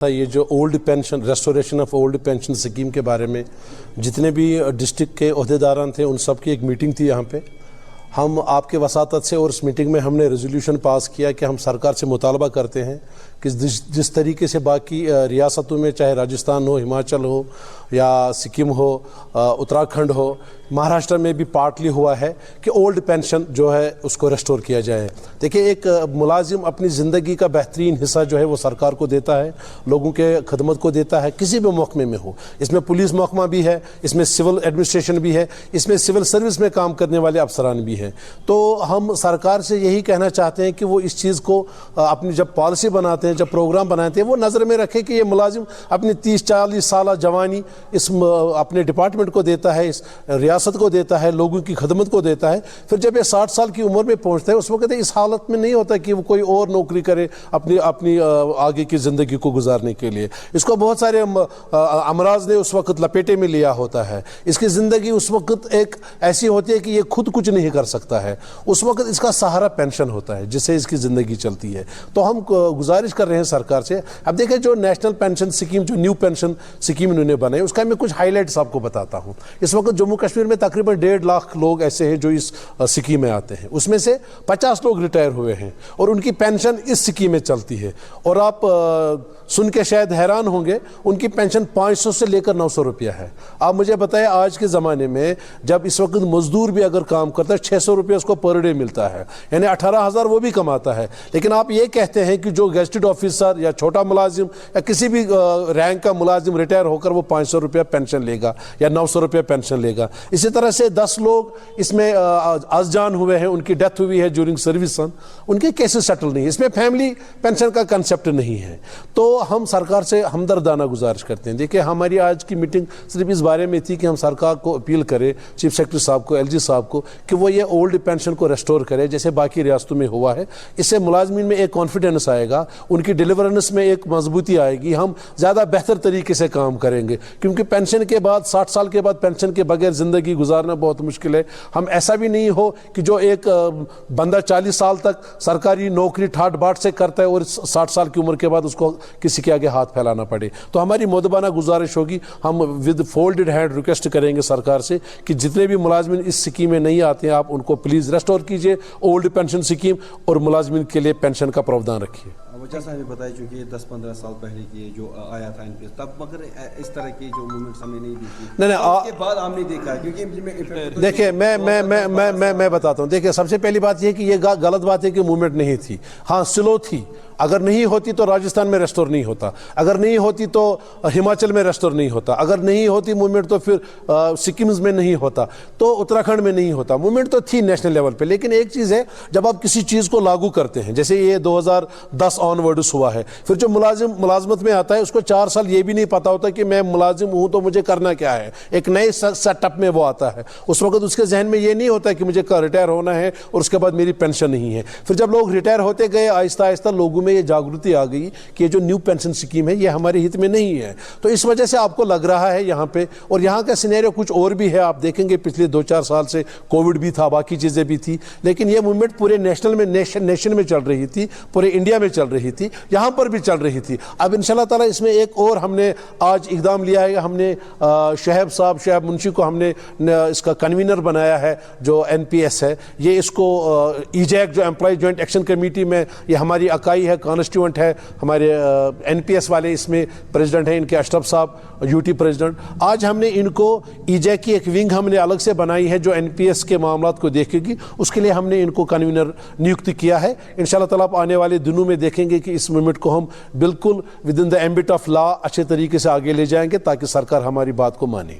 ये जो old pension restoration of old pension scheme के बारे में जितने भी डिस्ट्रिक्ट के ओहदेदारान थे उन सब की एक मीटिंग थी यहाँ पे। हम आपके वसातत से और इस मीटिंग में हमने रेजोल्यूशन पास किया कि हम सरकार से मुतालबा करते हैं कि जिस तरीके से बाकी रियासतों में चाहे राजस्थान हो, हिमाचल हो या सिक्किम हो, उत्तराखंड हो, महाराष्ट्र में भी पार्टली हुआ है कि ओल्ड पेंशन जो है उसको रेस्टोर किया जाए। देखिए, एक मुलाजिम अपनी ज़िंदगी का बेहतरीन हिस्सा जो है वो सरकार को देता है, लोगों के खदमत को देता है, किसी भी महकमे में हो। इसमें पुलिस महकमा भी है, इसमें सिविल एडमिनिस्ट्रेशन भी है, इसमें सिविल सर्विस में काम करने वाले अफसरान भी हैं। तो हम सरकार से यही कहना चाहते हैं कि वो इस चीज़ को अपनी जब पॉलिसी बनाते हैं, जब प्रोग्राम बनाते हैं, वो नज़र में रखें कि ये मुलाजिम अपनी 30-40 साल जवानी इस अपने डिपार्टमेंट को देता है, इस रियासत को देता है, लोगों की खदमत को देता है। फिर जब ये 60 साल की उम्र में पहुंचता है उस वक्त इस हालत में नहीं होता कि वो कोई और नौकरी करे अपनी आगे की ज़िंदगी को गुजारने के लिए। इसको बहुत सारे अमराज ने उस वक्त लपेटे में लिया होता है। इसकी ज़िंदगी उस वक्त एक ऐसी होती है कि ये खुद कुछ नहीं कर सकता है। उस वक्त इसका सहारा पेंशन होता है जिससे इसकी ज़िंदगी चलती है। तो हम गुजारिश कर रहे हैं सरकार से। अब देखिए, जो नेशनल पेंशन स्कीम, जो न्यू पेंशन स्कीम इन्होंने बनाई, उसका मैं कुछ हाईलाइट्स आपको बताता हूँ। इस वक्त जम्मू कश्मीर में तकरीबन 1.5 लाख लोग ऐसे हैं जो इस स्कीम में आते हैं। उसमें से 50 लोग रिटायर हुए हैं और उनकी पेंशन इस स्कीम में चलती है। और आप सुन के शायद हैरान होंगे, उनकी पेंशन 500 से लेकर 900 रुपया है। आप मुझे बताएं, आज के ज़माने में जब इस वक्त मजदूर भी अगर काम करता है 600 रुपये उसको पर डे मिलता है, यानी 18,000 वो भी कमाता है। लेकिन आप ये कहते हैं कि जो गेस्टेड ऑफिसर या छोटा मुलाजिम या किसी भी रैंक का मुलाजिम रिटायर होकर वो 500 रुपया पेंशन लेगा या 900 रुपया पेंशन लेगा। इसी तरह से 10 लोग इसमें अज़जान हुए हैं, उनकी डेथ हुई है ड्यूरिंग सर्विस, उनके केसेस सेटल नहीं। इसमें फैमिली पेंशन का कंसेप्ट नहीं है। तो हम सरकार से हमदर्दाना गुजारिश करते हैं। देखिए, हमारी आज की मीटिंग सिर्फ इस बारे में थी कि हम सरकार को अपील करें, चीफ सेक्रेटरी साहब को, LG साहब को, कि वो ये ओल्ड पेंशन को रेस्टोर करे जैसे बाकी रियासतों में हुआ है। इससे मुलाजमीन में एक कॉन्फिडेंस आएगा, उनकी डिलीवरेंस में एक मजबूती आएगी, हम ज़्यादा बेहतर तरीके से काम करेंगे। क्योंकि पेंशन के बाद 60 साल के बाद पेंशन के बगैर ज़िंदगी गुजारना बहुत मुश्किल है। हम ऐसा भी नहीं हो कि जो एक बंदा 40 साल तक सरकारी नौकरी ठाट बाट से करता है और 60 साल की उम्र के बाद उसको किसी के आगे हाथ फैलाना पड़े। तो हमारी मोदबाना गुजारिश होगी, हम विद फोल्डेड हैंड रिक्वेस्ट करेंगे सरकार से कि जितने भी मुलाजमीन इस स्कीम में नहीं आते हैं, आप उनको प्लीज़ रेस्टोर कीजिए ओल्ड पेंशन स्कीम और मुलाजमीन के लिए पेंशन का प्रावधान रखिए। जैसा हमें बताया, चूँकि 10-15 साल पहले की जो आया था NPS, तब मगर इस तरह की जो मूवमेंट्स हमें नहीं दिखी। नहीं, उसके बाद हमने देखा, क्योंकि देखिए, मैं बताता हूँ। देखिए, सबसे पहली बात यह कि ये गलत बात है कि मूवमेंट नहीं थी। हाँ, स्लो थी। अगर नहीं होती तो राजस्थान में रेस्टोर नहीं होता, अगर नहीं होती तो हिमाचल में रेस्टोर नहीं होता, अगर नहीं होती मूवमेंट तो फिर सिक्किम में नहीं होता, तो उत्तराखंड में नहीं होता। मूवमेंट तो थी नेशनल लेवल पे। लेकिन एक चीज़ है, जब आप किसी चीज़ को लागू करते हैं, जैसे ये 2010 ऑनवर्ड्स हुआ है, फिर जो मुलाजमत में आता है उसको 4 साल ये भी नहीं पता होता कि मैं मुलाजिम हूँ तो मुझे करना क्या है। एक नए सेटअप में वो आता है, उस वक्त उसके जहन में ये नहीं होता कि मुझे रिटायर होना है और उसके बाद मेरी पेंशन नहीं है। फिर जब लोग रिटायर होते गए, आहिस्ता आहिस्ता लोगों में ये जागृति आ गई कि ये जो न्यू पेंशन स्कीम है ये हमारे हित में नहीं है। तो इस वजह से आपको लग रहा है यहाँ पे, और यहाँ का सिनेरियो कुछ और भी है। आप देखेंगे पिछले 2-4 साल से कोविड भी था, बाकी चीज़ें भी थी, लेकिन ये मूवमेंट पूरे नेशन में चल रही थी, पूरे इंडिया में चल रही थी, यहाँ पर भी चल रही थी। अब इंशाल्लाह ताला इसमें एक और हमने आज इक़दाम लिया है। हमने शहब मुंशी को हमने इसका कन्वीनर बनाया है, जो NPS है। ये इसको EJAC जो एम्प्लॉय जॉइंट एक्शन कमेटी में, ये हमारी इकाई है, कॉन्स्टिट्यूएंट है, हमारे NPS वाले इसमें प्रेसिडेंट हैं, इनके अशरफ साहब UT प्रेसिडेंट। आज हमने इनको EJAC की एक विंग हमने अलग से बनाई है जो NPS के मामलात को देखेगी। उसके लिए हमने इनको कन्वीनर नियुक्त किया है। इंशाल्लाह ताला आप आने वाले दिनों में देखेंगे कि इस मूवमेंट को हम बिल्कुल with in the ambit of law अच्छे तरीके से आगे ले जाएंगे ताकि सरकार हमारी बात को माने।